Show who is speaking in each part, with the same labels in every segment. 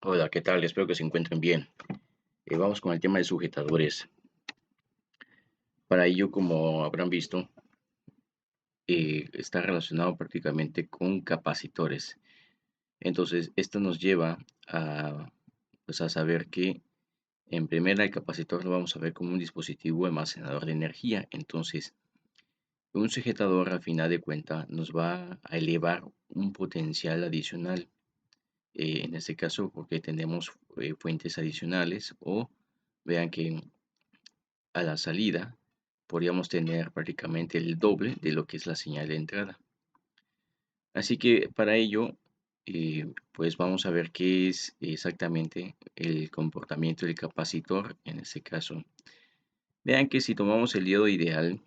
Speaker 1: Hola, ¿qué tal? Espero que se encuentren bien. Vamos con el tema de sujetadores. Para ello, como habrán visto, está relacionado prácticamente con capacitores. Entonces, esto nos lleva a, pues, a saber que en primera el capacitor lo vamos a ver como un dispositivo almacenador de energía. Entonces, un sujetador, a final de cuentas, nos va a elevar un potencial adicional. En este caso, porque tenemos fuentes adicionales o vean que a la salida podríamos tener prácticamente el doble de lo que es la señal de entrada. Así que para ello, pues vamos a ver qué es exactamente el comportamiento del capacitor en este caso. Vean que si tomamos el diodo ideal,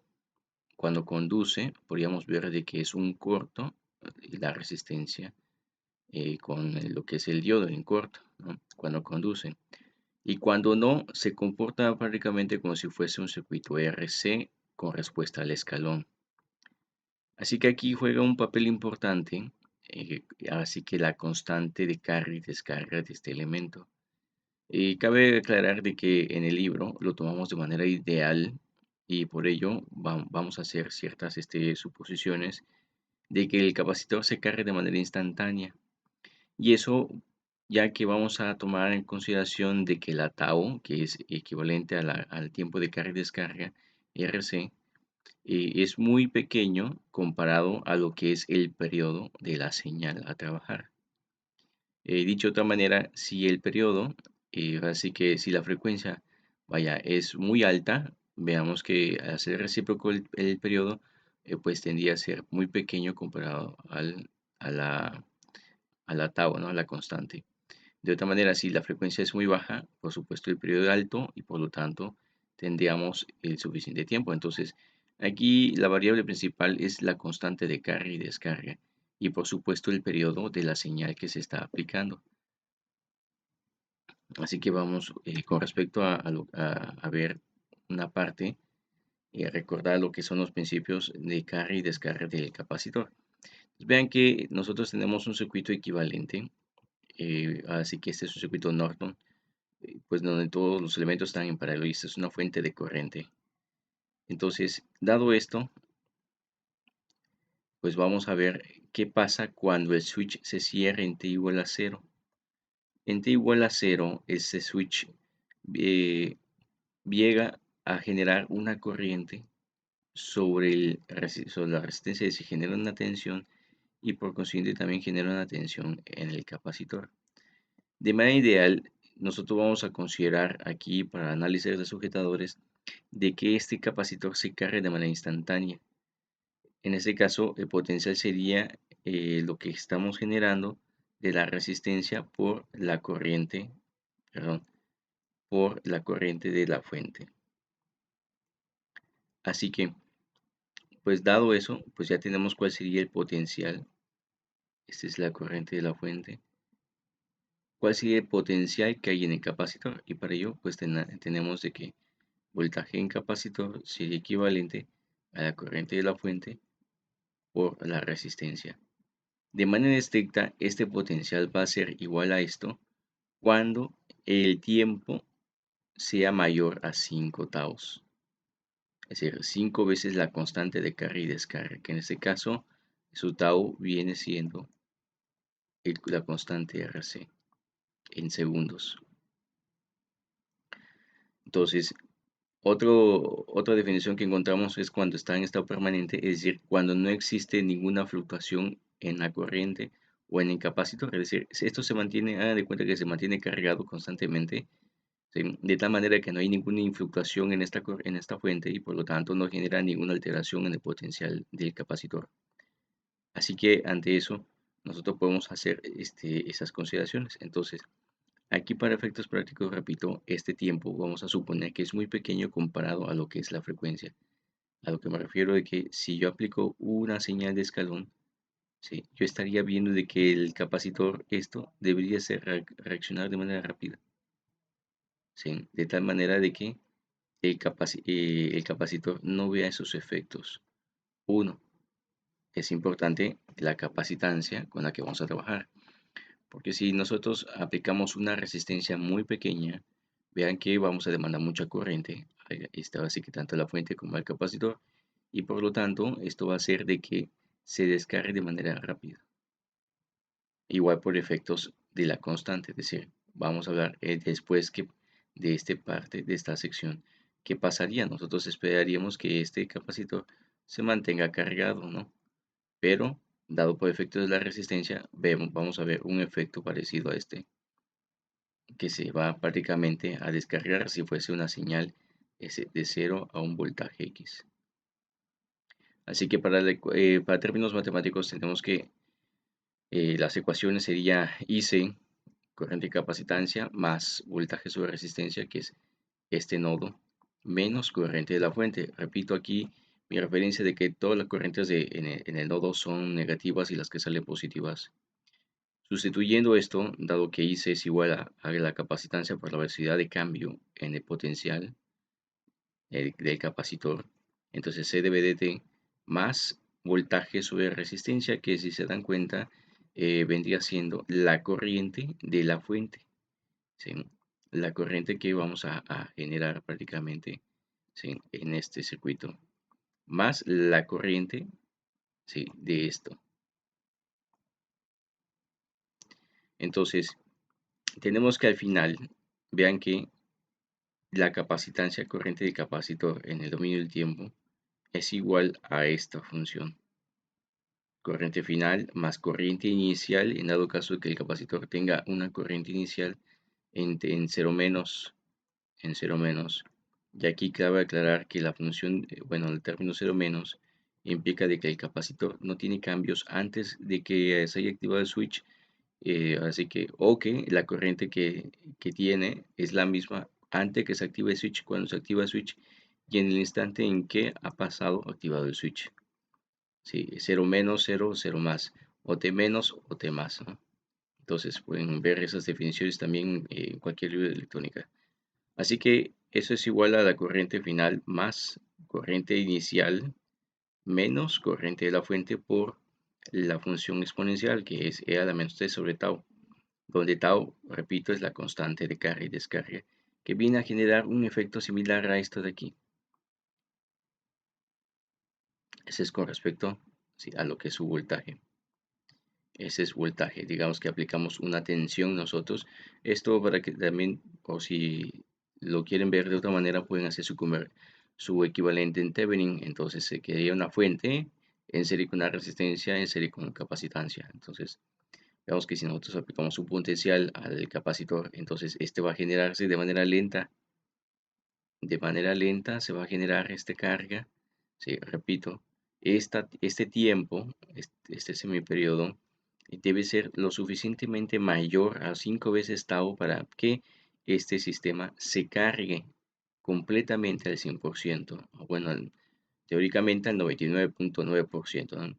Speaker 1: cuando conduce, podríamos ver de que es un corto, la resistencia con lo que es el diodo en corto, ¿no? Cuando conduce. Y cuando no, se comporta prácticamente como si fuese un circuito RC con respuesta al escalón. Así que aquí juega un papel importante, así que la constante de carga y descarga de este elemento. Cabe aclarar de que en el libro lo tomamos de manera ideal y por ello vamos a hacer ciertas suposiciones de que el capacitor se cargue de manera instantánea. Y eso ya que vamos a tomar en consideración de que la tau, que es equivalente al tiempo de carga y descarga, RC, es muy pequeño comparado a lo que es el periodo de la señal a trabajar. Dicho de otra manera, si el periodo, así que si la frecuencia, vaya, es muy alta, veamos que al ser recíproco el periodo, pues tendría a ser muy pequeño comparado a la, a la tau, ¿no? A la constante. De otra manera, si la frecuencia es muy baja, por supuesto el periodo es alto y por lo tanto tendríamos el suficiente tiempo. Entonces, aquí la variable principal es la constante de carga y descarga y por supuesto el periodo de la señal que se está aplicando. Así que vamos con respecto a ver una parte, recordar lo que son los principios de carga y descarga del capacitor. Vean que nosotros tenemos un circuito equivalente, así que este es un circuito Norton pues donde todos los elementos están en paralelo y esta es una fuente de corriente. Entonces, dado esto, pues vamos a ver qué pasa cuando el switch se cierra en t igual a 0. En t igual a 0, este switch eh, llega a generar una corriente sobre la resistencia y se genera una tensión y por consiguiente también genera una tensión en el capacitor. De manera ideal, nosotros vamos a considerar aquí para análisis de sujetadores de que este capacitor se cargue de manera instantánea. En este caso, el potencial sería lo que estamos generando de la resistencia por la corriente, perdón, por la corriente de la fuente. Así que, pues dado eso, pues ya tenemos cuál sería el potencial. Esta es la corriente de la fuente. ¿Cuál sería el potencial que hay en el capacitor? Y para ello, pues tenemos de que voltaje en capacitor sería equivalente a la corriente de la fuente por la resistencia. De manera estricta, este potencial va a ser igual a esto cuando el tiempo sea mayor a 5 taus. Es decir, 5 veces la constante de carga y descarga, que en este caso su tau viene siendo la constante RC en segundos. Entonces, otra definición que encontramos es cuando está en estado permanente, es decir, cuando no existe ninguna fluctuación en la corriente o en el capacitor, es decir, si esto se mantiene, hagan de cuenta que se mantiene cargado constantemente, ¿sí? De tal manera que no hay ninguna fluctuación en esta fuente y por lo tanto no genera ninguna alteración en el potencial del capacitor. Así que ante eso, nosotros podemos hacer esas consideraciones. Entonces, aquí para efectos prácticos, repito, este tiempo vamos a suponer que es muy pequeño comparado a lo que es la frecuencia. A lo que me refiero de que si yo aplico una señal de escalón, ¿sí? Yo estaría viendo de que el capacitor, esto debería reaccionar de manera rápida, ¿sí? De tal manera de que el capacitor no vea esos efectos. Uno, es importante la capacitancia con la que vamos a trabajar. Porque si nosotros aplicamos una resistencia muy pequeña, vean que vamos a demandar mucha corriente, así que tanto la fuente como el capacitor, y por lo tanto esto va a hacer de que se descargue de manera rápida. Igual por efectos de la constante, es decir, vamos a hablar después que de esta parte, de esta sección, ¿qué pasaría? Nosotros esperaríamos que este capacitor se mantenga cargado, ¿no? Pero, dado por efectos de la resistencia, vamos a ver un efecto parecido a este, que se va prácticamente a descargar si fuese una señal de 0 a un voltaje X. Así que para términos matemáticos tenemos que las ecuaciones sería IC, corriente y capacitancia, más voltaje sobre resistencia, que es este nodo, menos corriente de la fuente. Repito aquí mi referencia de que todas las corrientes en el nodo son negativas y las que salen positivas. Sustituyendo esto, dado que IC es igual a la capacitancia por la velocidad de cambio en el potencial del capacitor, entonces C dB dt más voltaje sobre resistencia, que si se dan cuenta, vendría siendo la corriente de la fuente, ¿sí? La corriente que vamos a generar prácticamente, ¿sí? En este circuito, más la corriente, ¿sí? De esto. Entonces, tenemos que al final, vean que la capacitancia corriente del capacitor en el dominio del tiempo es igual a esta función. Corriente final más corriente inicial, en dado caso de que el capacitor tenga una corriente inicial en 0 menos, en 0 menos. Y aquí cabe aclarar que la función, bueno, el término 0 menos implica de que el capacitor no tiene cambios antes de que se haya activado el switch, así que, o que la corriente que tiene es la misma antes que se active el switch, cuando se activa el switch, y en el instante en que ha pasado activado el switch. Sí, 0 menos, 0, 0 más, o T menos o T más, ¿no? Entonces pueden ver esas definiciones también en cualquier libro de electrónica. Así que eso es igual a la corriente final más corriente inicial menos corriente de la fuente por la función exponencial, que es e a la menos t sobre tau, donde tau, repito, es la constante de carga y descarga, que viene a generar un efecto similar a esto de aquí. Ese es con respecto, sí, a lo que es su voltaje. Ese es voltaje. Digamos que aplicamos una tensión nosotros. Esto para que también, o si lo quieren ver de otra manera, pueden hacer su equivalente en Thevenin. Entonces se quedaría una fuente en serie con una resistencia, en serie con capacitancia. Entonces, veamos que si nosotros aplicamos un potencial al capacitor, entonces este va a generarse de manera lenta. De manera lenta se va a generar esta carga. Sí, repito, este tiempo, este semiperiodo, debe ser lo suficientemente mayor a 5 veces tau para que este sistema se cargue completamente al 100%. O bueno, teóricamente al 99.9%, ¿no?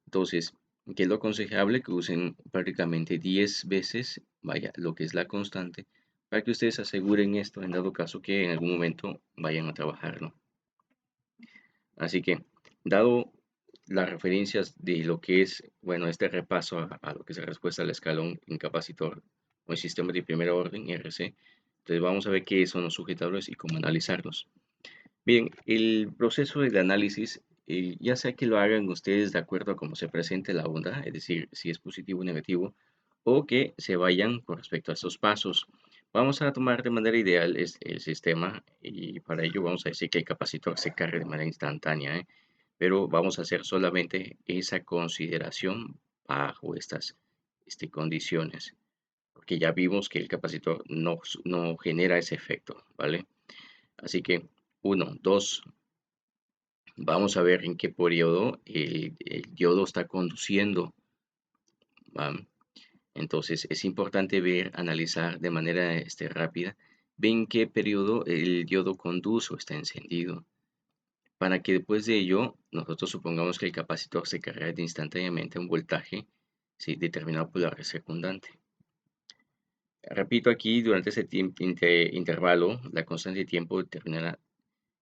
Speaker 1: Entonces, ¿qué es lo aconsejable? Que usen prácticamente 10 veces, vaya, lo que es la constante, para que ustedes aseguren esto en dado caso que en algún momento vayan a trabajarlo. Así que, dado las referencias de lo que es, bueno, este repaso a lo que es la respuesta al escalón incapacitor o el sistema de primer orden, RC, entonces vamos a ver qué son los sujetadores y cómo analizarlos. Bien, el proceso del análisis, ya sea que lo hagan ustedes de acuerdo a cómo se presente la onda, es decir, si es positivo o negativo, o que se vayan con respecto a estos pasos. Vamos a tomar de manera ideal el sistema y para ello vamos a decir que el capacitor se cargue de manera instantánea, ¿eh? Pero vamos a hacer solamente esa consideración bajo estas condiciones, porque ya vimos que el capacitor no genera ese efecto, ¿vale? Así que, uno, dos, vamos a ver en qué periodo el diodo está conduciendo. ¿Va? Entonces es importante ver, analizar de manera rápida, ven qué periodo el diodo conduce o está encendido, para que después de ello nosotros supongamos que el capacitor se carga instantáneamente a un voltaje, ¿sí? Determinado por la red circundante. Repito aquí, durante ese intervalo, la constante de tiempo determinada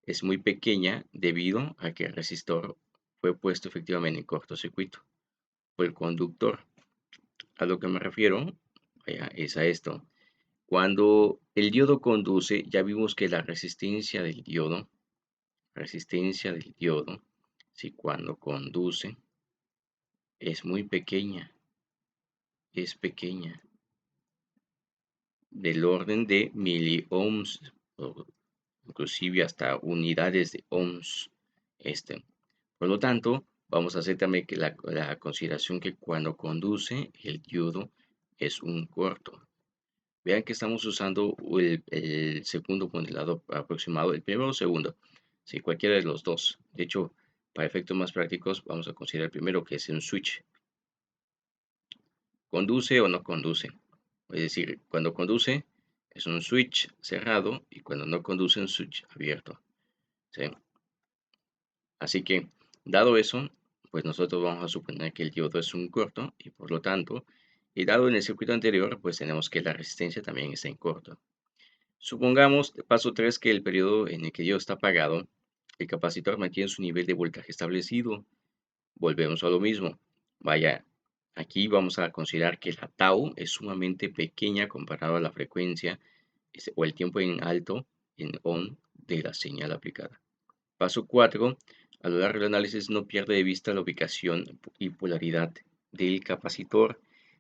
Speaker 1: es muy pequeña debido a que el resistor fue puesto efectivamente en cortocircuito por el conductor. A lo que me refiero vaya, es a esto. Cuando el diodo conduce, ya vimos que la resistencia del diodo, si cuando conduce, es muy pequeña, es pequeña, del orden de miliohms, o inclusive hasta unidades de ohms. Por lo tanto, vamos a hacer también que la consideración que cuando conduce el diodo es un corto. Vean que estamos usando el segundo modelado aproximado, el primero o segundo, si cualquiera de los dos. De hecho, para efectos más prácticos, vamos a considerar el primero, que es un switch. ¿Conduce o no conduce? Es decir, cuando conduce es un switch cerrado y cuando no conduce un switch abierto. ¿Sí? Así que, dado eso, pues nosotros vamos a suponer que el diodo es un corto y por lo tanto, y dado en el circuito anterior, pues tenemos que la resistencia también está en corto. Supongamos, paso 3, que el periodo en el que el diodo está apagado, el capacitor mantiene su nivel de voltaje establecido. Volvemos a lo mismo. Vaya, aquí vamos a considerar que la tau es sumamente pequeña comparado a la frecuencia o el tiempo en alto, en on, de la señal aplicada. Paso 4. A lo largo del análisis no pierde de vista la ubicación y polaridad del capacitor.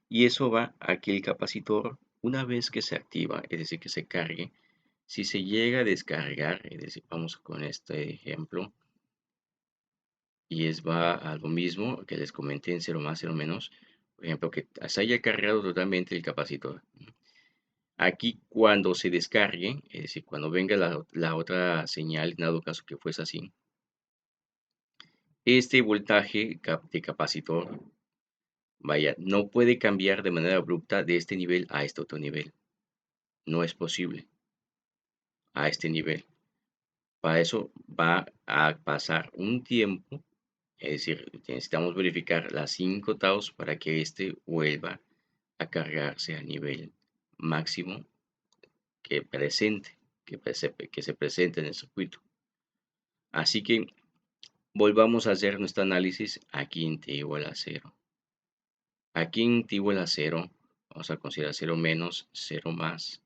Speaker 1: Y eso va a que el capacitor, una vez que se activa, es decir, que se cargue, si se llega a descargar, es decir, vamos con este ejemplo, y va a lo mismo que les comenté en cero más, cero menos, por ejemplo, que se haya cargado totalmente el capacitor. Aquí cuando se descargue, es decir, cuando venga la otra señal, en dado caso que fuese así, este voltaje de capacitor, vaya, no puede cambiar de manera abrupta de este nivel a este otro nivel. No es posible a este nivel. Para eso va a pasar un tiempo, es decir, necesitamos verificar las 5 taus para que este vuelva a cargarse a nivel máximo que presente, que se presente en el circuito. Así que volvamos a hacer nuestro análisis aquí en t igual a 0. Aquí en t igual a 0, vamos a considerar 0 menos, 0 más.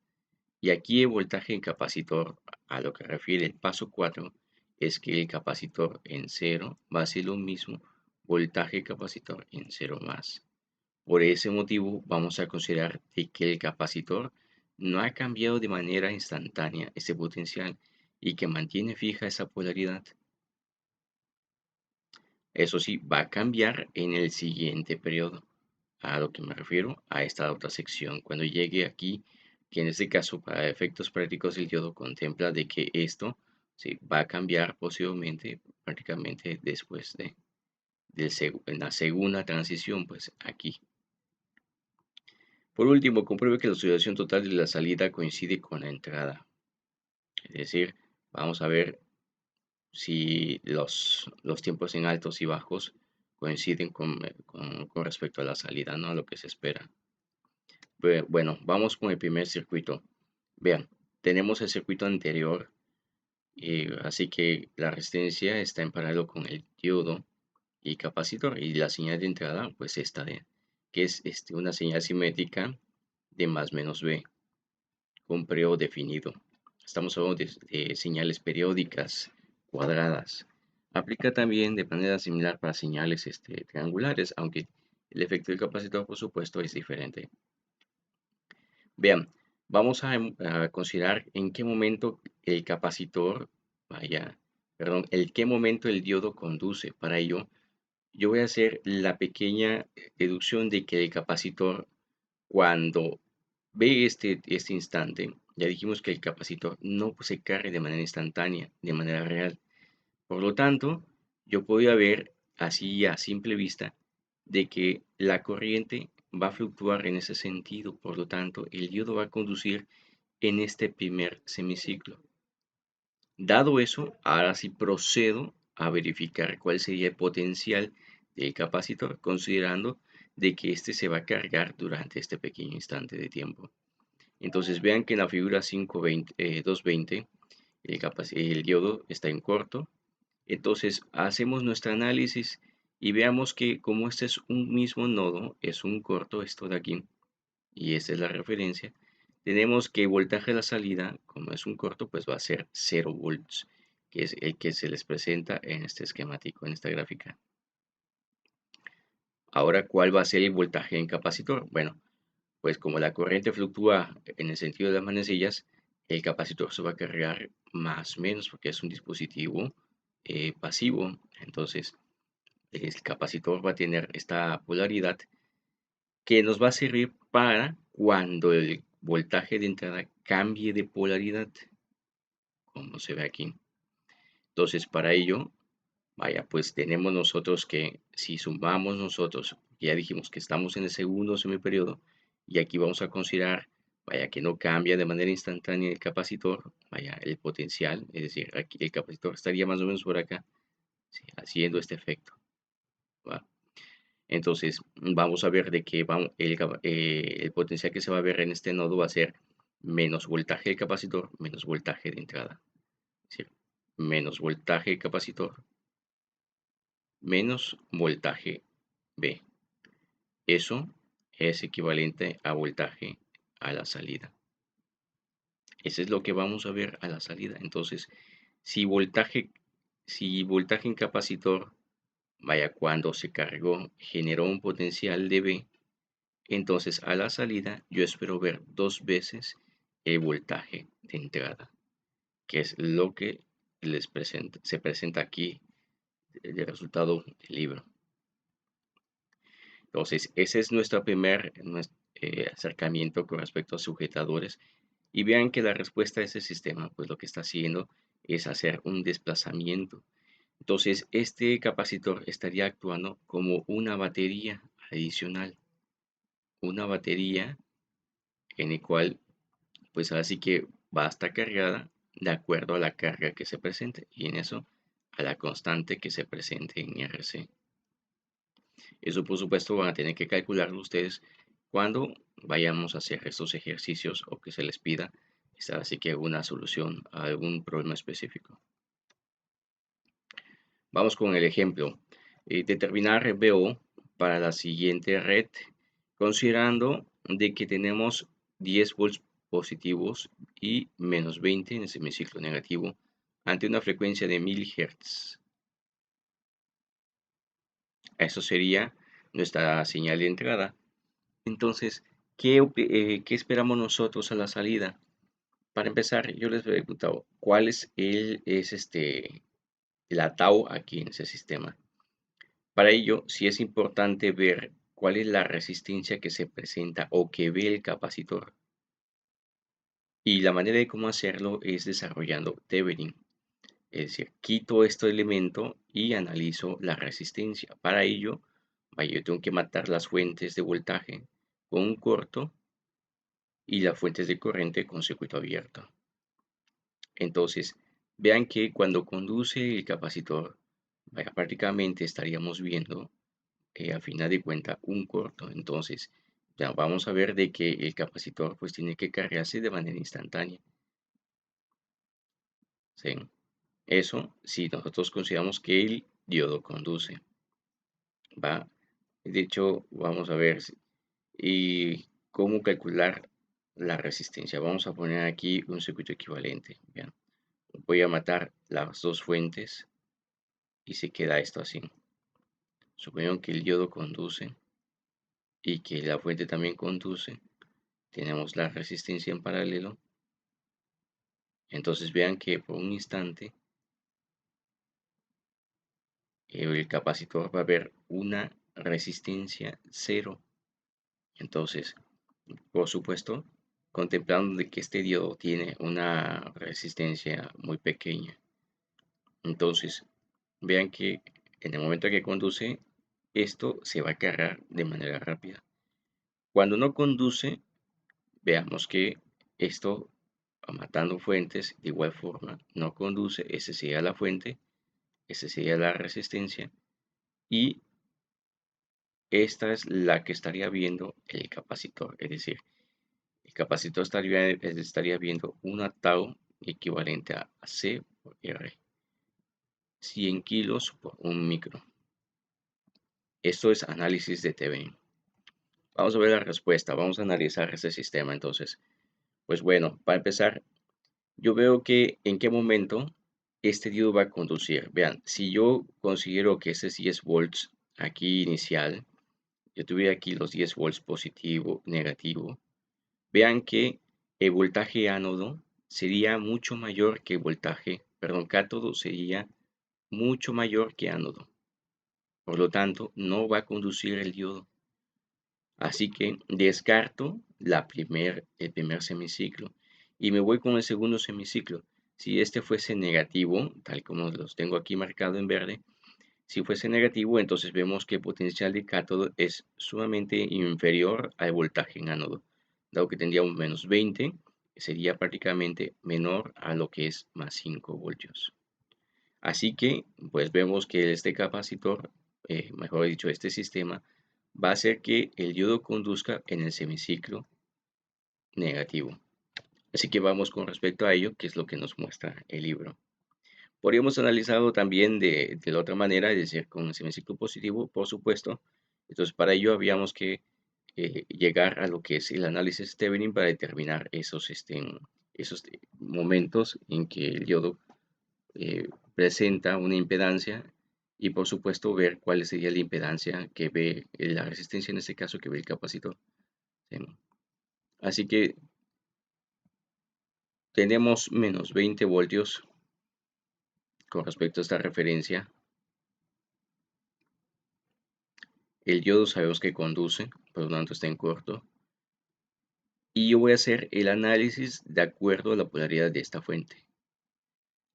Speaker 1: Y aquí el voltaje en capacitor, a lo que refiere el paso 4, es que el capacitor en 0 va a ser lo mismo voltaje capacitor en 0 más. Por ese motivo vamos a considerar que el capacitor no ha cambiado de manera instantánea ese potencial y que mantiene fija esa polaridad. Eso sí, va a cambiar en el siguiente periodo. A lo que me refiero a esta otra sección. Cuando llegue aquí, que en este caso para efectos prácticos el diodo contempla de que esto sí, va a cambiar posiblemente prácticamente después en la segunda transición, pues aquí. Por último, compruebe que la oscilación total de la salida coincide con la entrada. Es decir, vamos a ver si los tiempos en altos y bajos coinciden con respecto a la salida, ¿no? A lo que se espera. Bueno, vamos con el primer circuito. Vean, tenemos el circuito anterior, así que la resistencia está en paralelo con el diodo y capacitor, y la señal de entrada, pues esta que es una señal simétrica de más menos B, con periodo definido. Estamos hablando de señales periódicas cuadradas. Aplica también de manera similar para señales triangulares, aunque el efecto del capacitor, por supuesto, es diferente. Vean, vamos a considerar en qué momento el capacitor, perdón, en qué momento el diodo conduce. Para ello, yo voy a hacer la pequeña deducción de que el capacitor, cuando ve este instante, ya dijimos que el capacitor no se carga de manera instantánea, de manera real. Por lo tanto, yo podría ver así a simple vista de que la corriente va a fluctuar en ese sentido. Por lo tanto, el diodo va a conducir en este primer semiciclo. Dado eso, ahora sí procedo a verificar cuál sería el potencial del capacitor, considerando de que este se va a cargar durante este pequeño instante de tiempo. Entonces vean que en la figura 220 el diodo está en corto. Entonces hacemos nuestro análisis y veamos que como este es un mismo nodo, es un corto esto de aquí, y esta es la referencia, tenemos que el voltaje de la salida, como es un corto, pues va a ser 0 volts, que es el que se les presenta en este esquemático, en esta gráfica. Ahora, ¿cuál va a ser el voltaje en capacitor? Bueno, pues como la corriente fluctúa en el sentido de las manecillas, el capacitor se va a cargar más o menos porque es un dispositivo pasivo. Entonces, el capacitor va a tener esta polaridad que nos va a servir para cuando el voltaje de entrada cambie de polaridad, como se ve aquí. Entonces, para ello, vaya, pues tenemos nosotros que si sumamos nosotros, ya dijimos que estamos en el segundo semiperiodo, y aquí vamos a considerar, vaya, que no cambia de manera instantánea el capacitor, vaya, el potencial, es decir, aquí el capacitor estaría más o menos por acá, sí, haciendo este efecto, ¿va? Entonces, vamos a ver de que el potencial que se va a ver en este nodo va a ser menos voltaje del capacitor, menos voltaje de entrada. Es decir, menos voltaje del capacitor, menos voltaje B. Eso es equivalente a voltaje a la salida. Eso es lo que vamos a ver a la salida. Entonces, si voltaje en capacitor, vaya, cuando se cargó, generó un potencial de B, entonces a la salida yo espero ver 2 veces el voltaje de entrada, que es lo que se presenta aquí el resultado del libro. Entonces, ese es nuestro primer acercamiento con respecto a sujetadores. Y vean que la respuesta a ese sistema, pues lo que está haciendo es hacer un desplazamiento. Entonces, este capacitor estaría actuando como una batería adicional. Una batería en el cual, pues así que va a estar cargada de acuerdo a la carga que se presente. Y en eso, a la constante que se presente en RC. Eso por supuesto van a tener que calcularlo ustedes cuando vayamos a hacer estos ejercicios o que se les pida así que una solución a algún problema específico. Vamos con el ejemplo. Determinar BO para la siguiente red, considerando de que tenemos 10 volts positivos y menos 20 en el semiciclo negativo ante una frecuencia de 1000 Hz. Eso sería nuestra señal de entrada. Entonces, ¿qué esperamos nosotros a la salida? Para empezar, yo les he preguntado, ¿cuál es la tau aquí en ese sistema? Para ello, sí es importante ver cuál es la resistencia que se presenta o que ve el capacitor. Y la manera de cómo hacerlo es desarrollando Thevenin. Es decir, quito este elemento y analizo la resistencia. Para ello, yo tengo que matar las fuentes de voltaje con un corto y las fuentes de corriente con circuito abierto. Entonces, vean que cuando conduce el capacitor, prácticamente estaríamos viendo, a final de cuentas, un corto. Entonces, ya vamos a ver de que el capacitor pues tiene que cargarse de manera instantánea. ¿Sí? Eso si nosotros consideramos que el diodo conduce. ¿Va? De hecho, vamos a ver y cómo calcular la resistencia. Vamos a poner aquí un circuito equivalente. Bien. Voy a matar las dos fuentes y se queda esto así. Suponiendo que el diodo conduce y que la fuente también conduce. Tenemos la resistencia en paralelo. Entonces vean que por un instante el capacitor va a haber una resistencia cero. Entonces, por supuesto, contemplando de que este diodo tiene una resistencia muy pequeña. Entonces, vean que en el momento que conduce, esto se va a cargar de manera rápida. Cuando no conduce, veamos que esto, matando fuentes, de igual forma, no conduce, ese sería la fuente, ese sería la resistencia, y esta es la que estaría viendo el capacitor, es decir, el capacitor estaría viendo una tau equivalente a C por R, 100 kilos por un micro. Esto es análisis de Thevenin. Vamos a ver la respuesta, vamos a analizar este sistema entonces. Pues bueno, para empezar, yo veo que en qué momento este diodo va a conducir. Vean, si yo considero que ese es 10 volts aquí inicial, yo tuviera aquí los 10 volts positivo, negativo, vean que el voltaje ánodo sería mucho mayor que el voltaje, perdón, cátodo sería mucho mayor que ánodo. Por lo tanto, no va a conducir el diodo. Así que descarto el primer semiciclo y me voy con el segundo semiciclo. Si este fuese negativo, tal como los tengo aquí marcado en verde, si fuese negativo, entonces vemos que el potencial de cátodo es sumamente inferior al voltaje en ánodo, dado que tendríamos menos 20, sería prácticamente menor a lo que es más 5 voltios. Así que, pues vemos que este capacitor, mejor dicho, este sistema, va a hacer que el diodo conduzca en el semiciclo negativo. Así que vamos con respecto a ello, que es lo que nos muestra el libro. Podríamos analizarlo también de la otra manera, es decir, con el semiciclo positivo, por supuesto. Entonces, para ello habíamos que llegar a lo que es el análisis Thevenin para determinar esos momentos en que el diodo presenta una impedancia y por supuesto ver cuál sería la impedancia que ve la resistencia en este caso que ve el capacitor. ¿Sí? Así que tenemos menos 20 voltios con respecto a esta referencia. El diodo sabemos que conduce, por lo tanto está en corto. Y yo voy a hacer el análisis de acuerdo a la polaridad de esta fuente.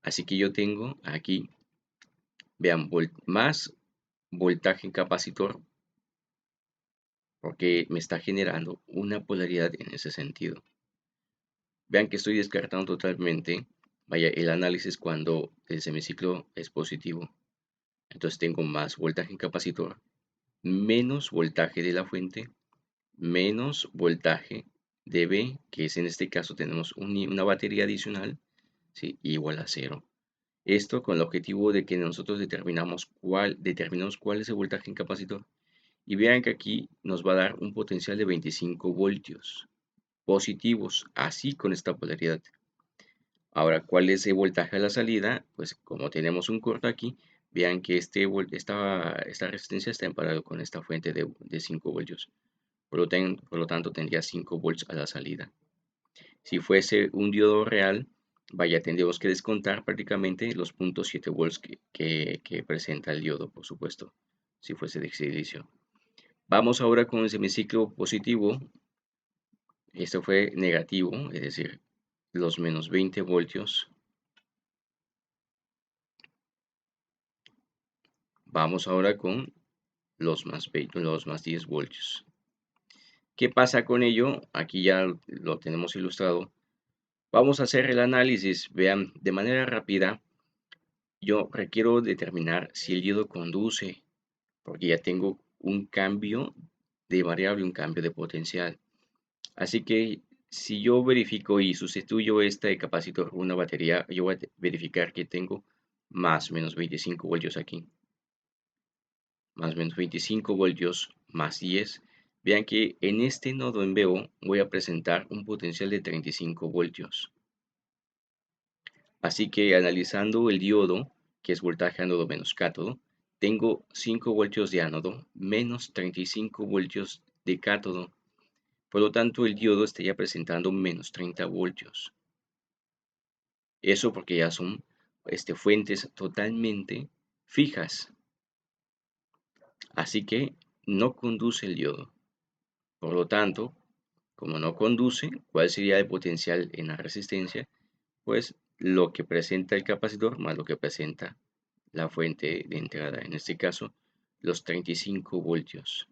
Speaker 1: Así que yo tengo aquí, vean, más voltaje en capacitor porque me está generando una polaridad en ese sentido. Vean que estoy descartando totalmente, vaya, el análisis cuando el semiciclo es positivo. Entonces tengo más voltaje en capacitor, menos voltaje de la fuente, menos voltaje de B, que es en este caso tenemos una batería adicional, ¿sí? Igual a cero. Esto con el objetivo de que nosotros determinamos cuál es el voltaje en capacitor. Y vean que aquí nos va a dar un potencial de 25 voltios positivos, así con esta polaridad. Ahora, ¿cuál es el voltaje a la salida? Pues como tenemos un corto aquí, vean que esta resistencia está en paralelo con esta fuente de 5 voltios. Por lo tanto, tendría 5 volts a la salida. Si fuese un diodo real, vaya, tendríamos que descontar prácticamente los 0.7 volts que presenta el diodo, por supuesto, si fuese de silicio. Vamos ahora con el semiciclo positivo. Esto fue negativo, es decir, los menos 20 voltios. Vamos ahora con los más 10 voltios. ¿Qué pasa con ello? Aquí ya lo tenemos ilustrado. Vamos a hacer el análisis. Vean, de manera rápida, yo requiero determinar si el diodo conduce, porque ya tengo un cambio de variable, un cambio de potencial. Así que si yo verifico y sustituyo este capacitor por una batería, yo voy a verificar que tengo más o menos 25 voltios aquí. Más o menos 25 voltios más 10. Vean que en este nodo en BO voy a presentar un potencial de 35 voltios. Así que analizando el diodo, que es voltaje ánodo menos cátodo, tengo 5 voltios de ánodo menos 35 voltios de cátodo. Por lo tanto, el diodo estaría presentando menos 30 voltios. Eso porque ya son fuentes totalmente fijas. Así que no conduce el diodo. Por lo tanto, como no conduce, ¿cuál sería el potencial en la resistencia? Pues lo que presenta el capacitor más lo que presenta la fuente de entrada. En este caso, los 35 voltios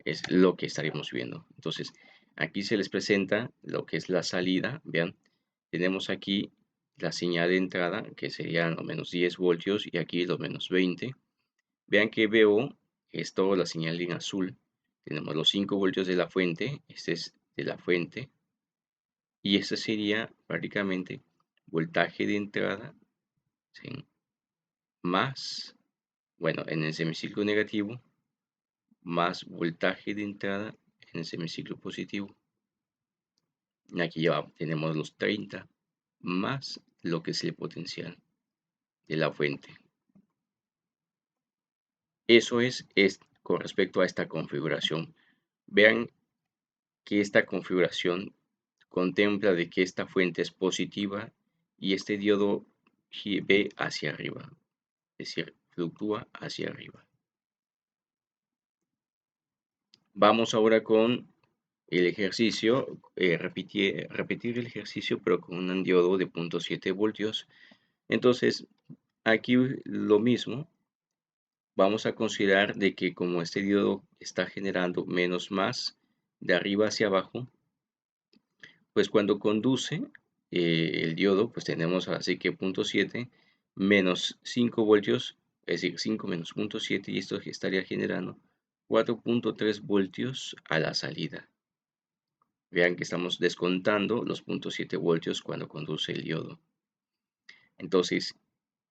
Speaker 1: es lo que estaremos viendo. Entonces, aquí se les presenta lo que es la salida. Vean, tenemos aquí la señal de entrada, que serían los menos 10 voltios, y aquí los menos 20. Vean que veo esto, la señal en azul. Tenemos los 5 voltios de la fuente, este es de la fuente, y este sería prácticamente voltaje de entrada, ¿sí? Más, bueno, en el semiciclo negativo, más voltaje de entrada en el semiciclo positivo. Aquí ya tenemos los 30 más lo que es el potencial de la fuente. Eso es con respecto a esta configuración. Vean que esta configuración contempla de que esta fuente es positiva y este diodo ve hacia arriba, es decir, fluctúa hacia arriba. Vamos ahora con el ejercicio, repetir el ejercicio pero con un diodo de 0.7 voltios. Entonces, aquí lo mismo, vamos a considerar de que como este diodo está generando menos más de arriba hacia abajo, pues cuando conduce el diodo, pues tenemos así que 0.7 menos 5 voltios, es decir, 5 menos 0.7 y esto estaría generando 4.3 voltios a la salida. Vean que estamos descontando los 0.7 voltios cuando conduce el diodo. Entonces,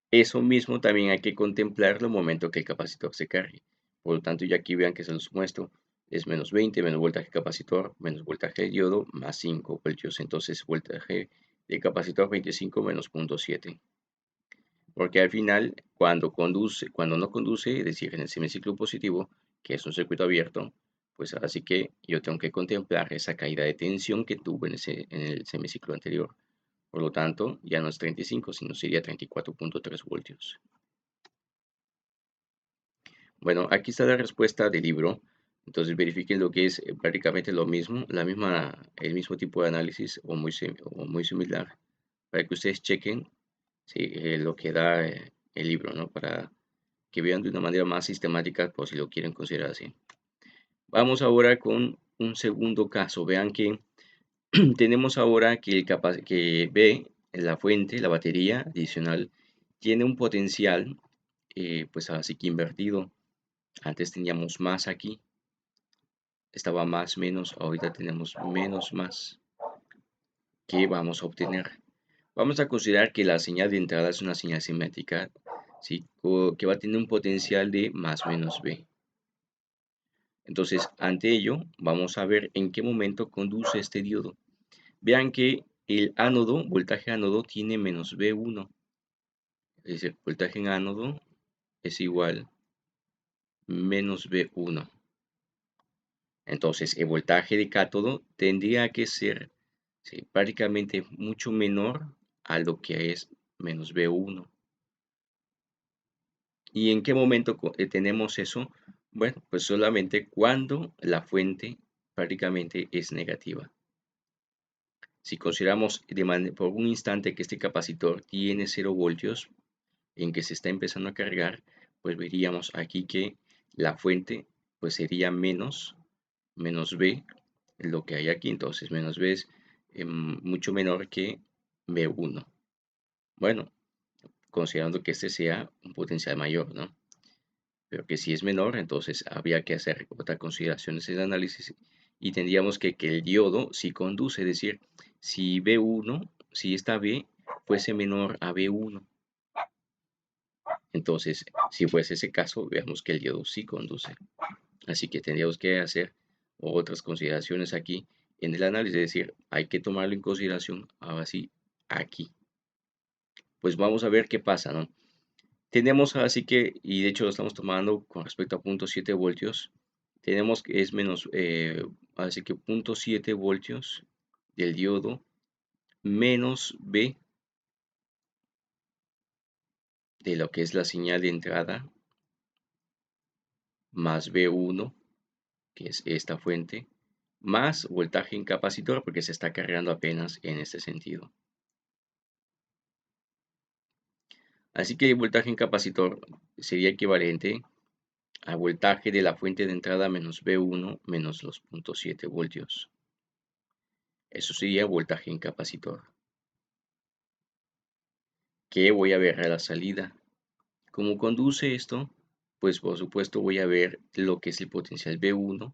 Speaker 1: eso mismo también hay que contemplarlo al momento que el capacitor se cargue. Por lo tanto, ya aquí vean que se los muestro. Es menos 20, menos voltaje capacitor, menos voltaje de diodo, más 5 voltios. Entonces, voltaje de capacitor 25 menos 0.7. Porque al final, cuando no conduce, es decir, en el semiciclo positivo, que es un circuito abierto, pues así que yo tengo que contemplar esa caída de tensión que tuve en el semiciclo anterior. Por lo tanto, ya no es 35, sino sería 34.3 voltios. Bueno, aquí está la respuesta del libro. Entonces verifiquen lo que es prácticamente lo mismo, el mismo tipo de análisis o muy similar, para que ustedes chequen sí, lo que da el libro, ¿no? Para que vean de una manera más sistemática, por si lo quieren considerar así. Vamos ahora con un segundo caso. Vean que tenemos ahora que, que B, la fuente, la batería adicional, tiene un potencial, pues así que invertido. Antes teníamos más aquí, estaba más, menos, ahorita tenemos menos, más. ¿Qué vamos a obtener? Vamos a considerar que la señal de entrada es una señal simétrica, ¿sí? Que va a tener un potencial de más menos B. Entonces, ante ello, vamos a ver en qué momento conduce este diodo. Vean que el ánodo, voltaje ánodo, tiene menos B1. Es decir, voltaje en ánodo es igual menos B1. Entonces, el voltaje de cátodo tendría que ser sí, prácticamente mucho menor a lo que es menos B1. ¿Y en qué momento tenemos eso? Bueno, pues solamente cuando la fuente prácticamente es negativa. Si consideramos por un instante que este capacitor tiene 0 voltios, en que se está empezando a cargar, pues veríamos aquí que la fuente pues sería menos B, lo que hay aquí. Entonces menos B es mucho menor que B1. Bueno, considerando que este sea un potencial mayor, ¿no? Pero que si es menor, entonces habría que hacer otras consideraciones en el análisis y tendríamos que el diodo si conduce, es decir, si B1, si esta B fuese menor a B1, entonces si fuese ese caso, veamos que el diodo sí conduce. Así que tendríamos que hacer otras consideraciones aquí en el análisis, es decir, hay que tomarlo en consideración ahora sí aquí. Pues vamos a ver qué pasa, ¿no? Tenemos así que, y de hecho lo estamos tomando con respecto a 0.7 voltios, tenemos que es menos, así que 0.7 voltios del diodo menos B de lo que es la señal de entrada más B1, que es esta fuente, más voltaje en capacitor porque se está cargando apenas en este sentido. Así que el voltaje en capacitor sería equivalente al voltaje de la fuente de entrada menos B1 menos los 0.7 voltios. Eso sería voltaje en capacitor. ¿Qué voy a ver a la salida? ¿Cómo conduce esto? Pues por supuesto voy a ver lo que es el potencial B1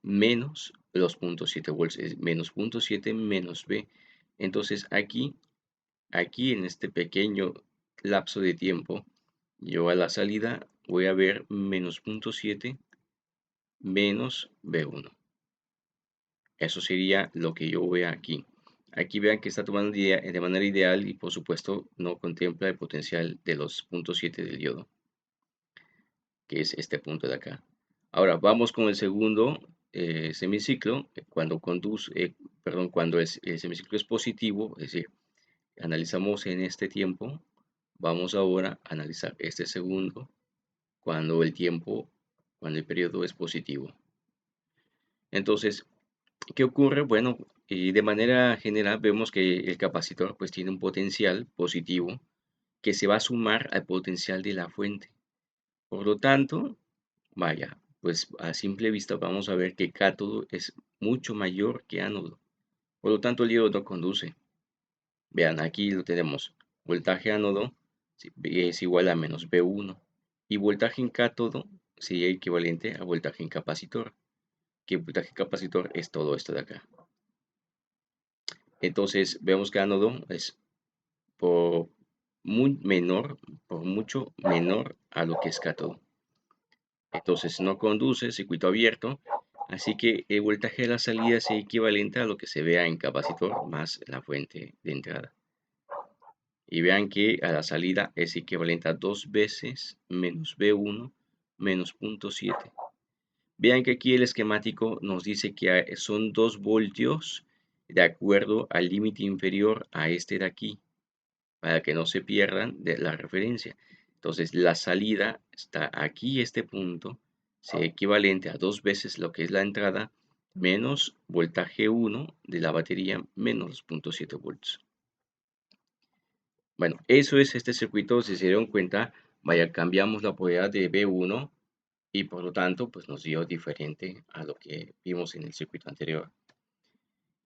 Speaker 1: menos los 0.7 voltios, menos 0.7 menos B. Entonces aquí en este pequeño lapso de tiempo, yo a la salida voy a ver menos 0.7 menos B1. Eso sería lo que yo vea aquí. Aquí vean que está tomando de manera ideal y por supuesto no contempla el potencial de los puntos 7 del yodo, que es este punto de acá. Ahora vamos con el segundo semiciclo, cuando el semiciclo es positivo, es decir, analizamos en este tiempo, vamos ahora a analizar este segundo cuando cuando el periodo es positivo. Entonces, ¿qué ocurre? Bueno, y de manera general vemos que el capacitor pues tiene un potencial positivo que se va a sumar al potencial de la fuente. Por lo tanto, vaya, pues a simple vista vamos a ver que cátodo es mucho mayor que ánodo. Por lo tanto, el diodo no conduce. Vean, aquí lo tenemos. Voltaje ánodo es igual a menos V1. Y voltaje en cátodo sería equivalente a voltaje en capacitor. Que voltaje capacitor es todo esto de acá. Entonces, vemos que ánodo es por por mucho menor a lo que es cátodo. Entonces, no conduce, circuito abierto. Así que el voltaje de la salida es equivalente a lo que se vea en capacitor más la fuente de entrada. Y vean que a la salida es equivalente a 2 veces menos B1 menos 0.7. Vean que aquí el esquemático nos dice que son 2 voltios de acuerdo al límite inferior a este de aquí, para que no se pierdan de la referencia. Entonces la salida está aquí, este punto, sería equivalente a 2 veces lo que es la entrada, menos voltaje 1 de la batería, menos 0.7 volts. Bueno, eso es este circuito, si se dieron cuenta, vaya, cambiamos la polaridad de B1 y por lo tanto, pues nos dio diferente a lo que vimos en el circuito anterior.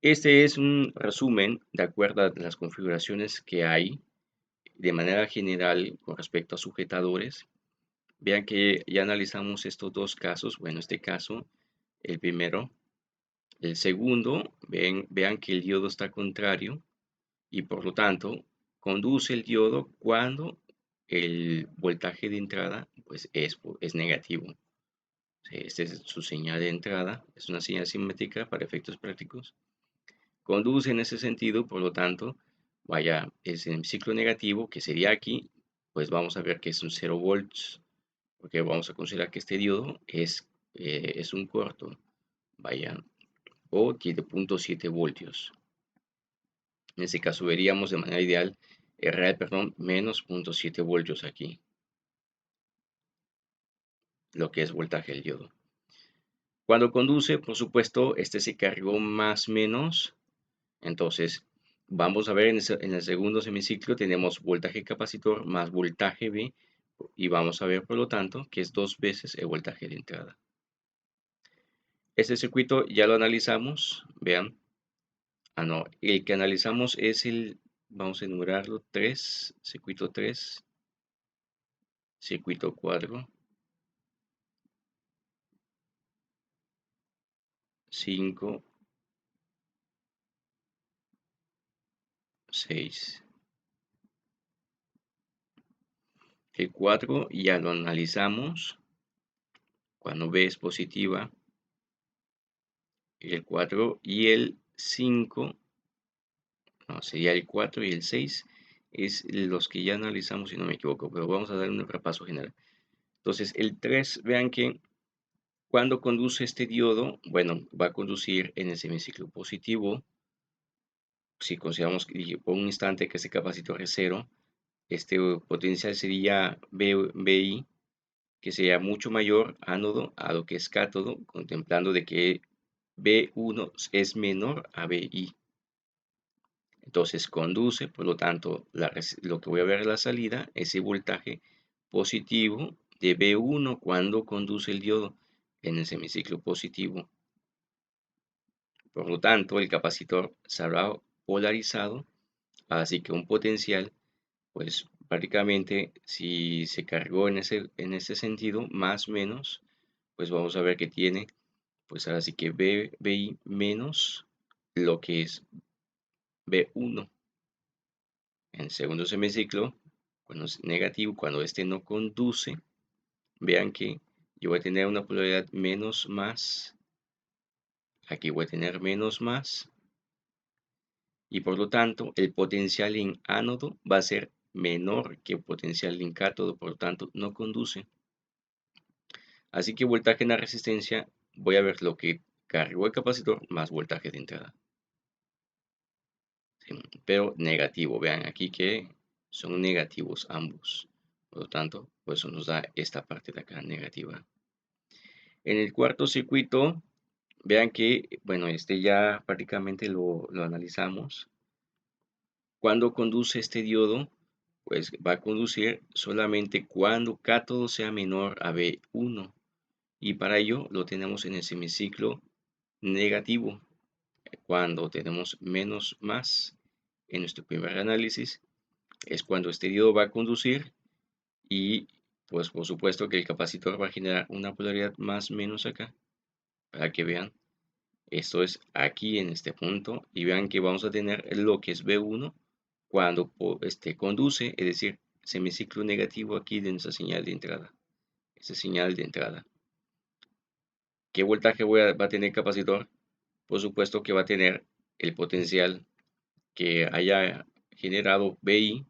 Speaker 1: Este es un resumen de acuerdo a las configuraciones que hay de manera general con respecto a sujetadores. Vean que ya analizamos estos dos casos. Bueno, este caso, el primero. El segundo, vean que el diodo está contrario y por lo tanto conduce el diodo cuando el voltaje de entrada pues es negativo. Esta es su señal de entrada, es una señal simétrica para efectos prácticos. Conduce en ese sentido, por lo tanto, vaya, es en ciclo negativo, que sería aquí, pues vamos a ver que es un 0 volts, porque vamos a considerar que este diodo es un corto, vaya, o tiene 0.7 voltios. En este caso veríamos de manera ideal, real, perdón, menos 0.7 voltios aquí, lo que es voltaje del diodo. Cuando conduce, por supuesto, este se cargó más menos. Entonces, vamos a ver en el segundo semiciclo tenemos voltaje capacitor más voltaje V y vamos a ver, por lo tanto, que es 2 veces el voltaje de entrada. Este circuito ya lo analizamos, vean. No, el que analizamos es vamos a enumerarlo, 3, circuito 3, circuito 4, 5, 6. El 4 ya lo analizamos cuando B es positiva. El 4 y el 5, no, sería el 4 y el 6, es los que ya analizamos si no me equivoco, pero vamos a dar un repaso general. Entonces, el 3, vean que cuando conduce este diodo, bueno, va a conducir en el semiciclo positivo. Si consideramos por un instante que este capacitor es 0, este potencial sería BI, que sería mucho mayor ánodo a lo que es cátodo, contemplando de que B1 es menor a BI. Entonces conduce, por lo tanto, lo que voy a ver en la salida es el voltaje positivo de B1 cuando conduce el diodo en el semiciclo positivo. Por lo tanto, el capacitor se habrá polarizado, así que un potencial, pues prácticamente si se cargó en ese sentido, más o menos, pues vamos a ver que tiene, pues ahora sí que BI menos lo que es B1. En el segundo semiciclo, cuando es negativo, cuando este no conduce, vean que yo voy a tener una polaridad menos más, aquí voy a tener menos más, y por lo tanto el potencial en ánodo va a ser menor que el potencial en cátodo, por lo tanto no conduce. Así que voltaje en la resistencia, voy a ver lo que cargó el capacitor más voltaje de entrada. ¿Sí? Pero negativo, vean aquí que son negativos ambos. Por lo tanto, pues eso nos da esta parte de acá negativa. En el cuarto circuito, vean que, bueno, este ya prácticamente lo analizamos. Cuando conduce este diodo, pues va a conducir solamente cuando cátodo sea menor a B1. Y para ello lo tenemos en el semiciclo negativo. Cuando tenemos menos más en nuestro primer análisis, es cuando este diodo va a conducir y pues por supuesto que el capacitor va a generar una polaridad más menos acá, para que vean. Esto es aquí en este punto y vean que vamos a tener lo que es B1 cuando conduce, es decir, semiciclo negativo aquí de nuestra señal de entrada. Esa señal de entrada. ¿Qué voltaje va a tener el capacitor? Por supuesto que va a tener el potencial que haya generado BI,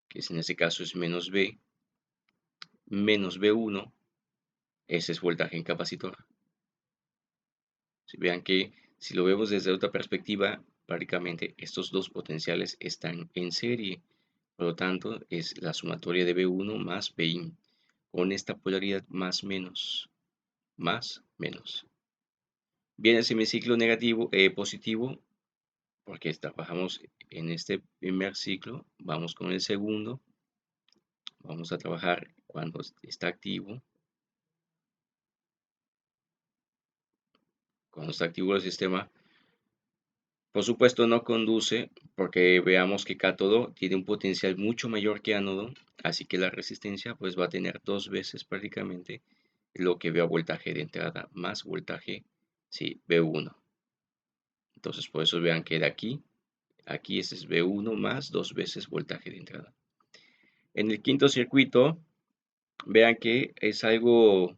Speaker 1: que en este caso es menos B, menos B1, ese es voltaje en capacitor. Si vean que si lo vemos desde otra perspectiva, prácticamente estos dos potenciales están en serie. Por lo tanto, es la sumatoria de B1 más Bin, con esta polaridad más menos, más menos. Viene el semiciclo negativo, positivo, porque trabajamos en este primer ciclo, vamos con el segundo, vamos a trabajar cuando está activo. Cuando está activo el sistema, por supuesto no conduce porque veamos que cátodo tiene un potencial mucho mayor que ánodo, así que la resistencia pues va a tener dos veces prácticamente lo que veo a voltaje de entrada más voltaje, sí, B1. Entonces por eso vean que de aquí ese es B1 más dos veces voltaje de entrada. En el quinto circuito, vean que es algo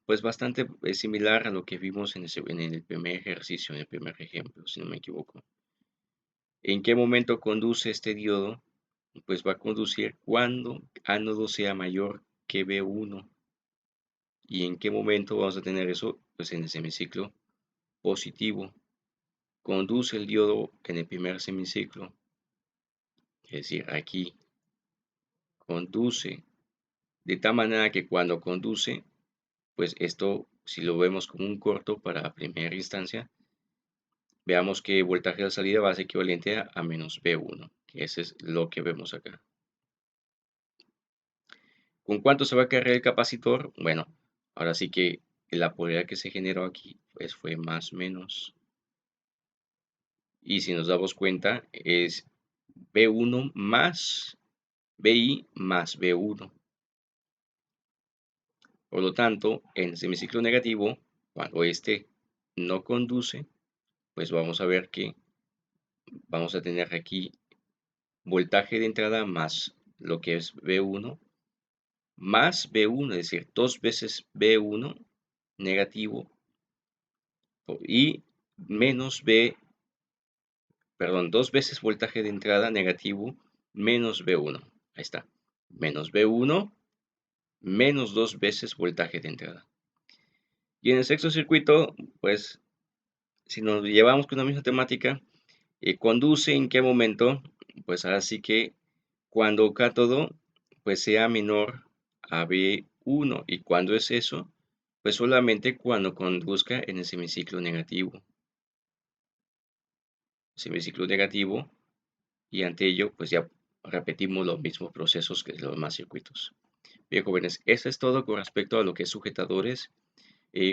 Speaker 1: pues bastante similar a lo que vimos en el primer ejercicio, en el primer ejemplo, si no me equivoco. ¿En qué momento conduce este diodo? Pues va a conducir cuando ánodo sea mayor que B1. ¿Y en qué momento vamos a tener eso? Pues en el semiciclo positivo. Conduce el diodo en el primer semiciclo, es decir, aquí conduce de tal manera que cuando conduce, pues esto, si lo vemos como un corto para primera instancia, veamos que el voltaje de salida va a ser equivalente a menos B1, que ese es lo que vemos acá. ¿Con cuánto se va a cargar el capacitor? Bueno, ahora sí que la polaridad que se generó aquí pues fue más menos. Y si nos damos cuenta es B1 más BI más B1. Por lo tanto, en el semiciclo negativo, cuando este no conduce, pues vamos a ver que vamos a tener aquí voltaje de entrada más lo que es B1 más B1, es decir, dos veces B1 negativo y menos B, perdón, dos veces voltaje de entrada negativo menos B1. Ahí está. Menos B1 menos dos veces voltaje de entrada. Y en el sexto circuito, pues, si nos llevamos con la misma temática, conduce en qué momento, pues ahora sí que cuando cátodo, pues sea menor a B1. ¿Y cuándo es eso? Pues solamente cuando conduzca en el semiciclo negativo. Semiciclo negativo y ante ello pues ya repetimos los mismos procesos que los demás circuitos. Bien jóvenes, eso es todo con respecto a lo que es sujetadores.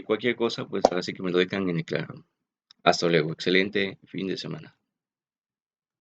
Speaker 1: Cualquier cosa pues ahora sí que me lo dejan en el claro. Hasta luego, excelente fin de semana.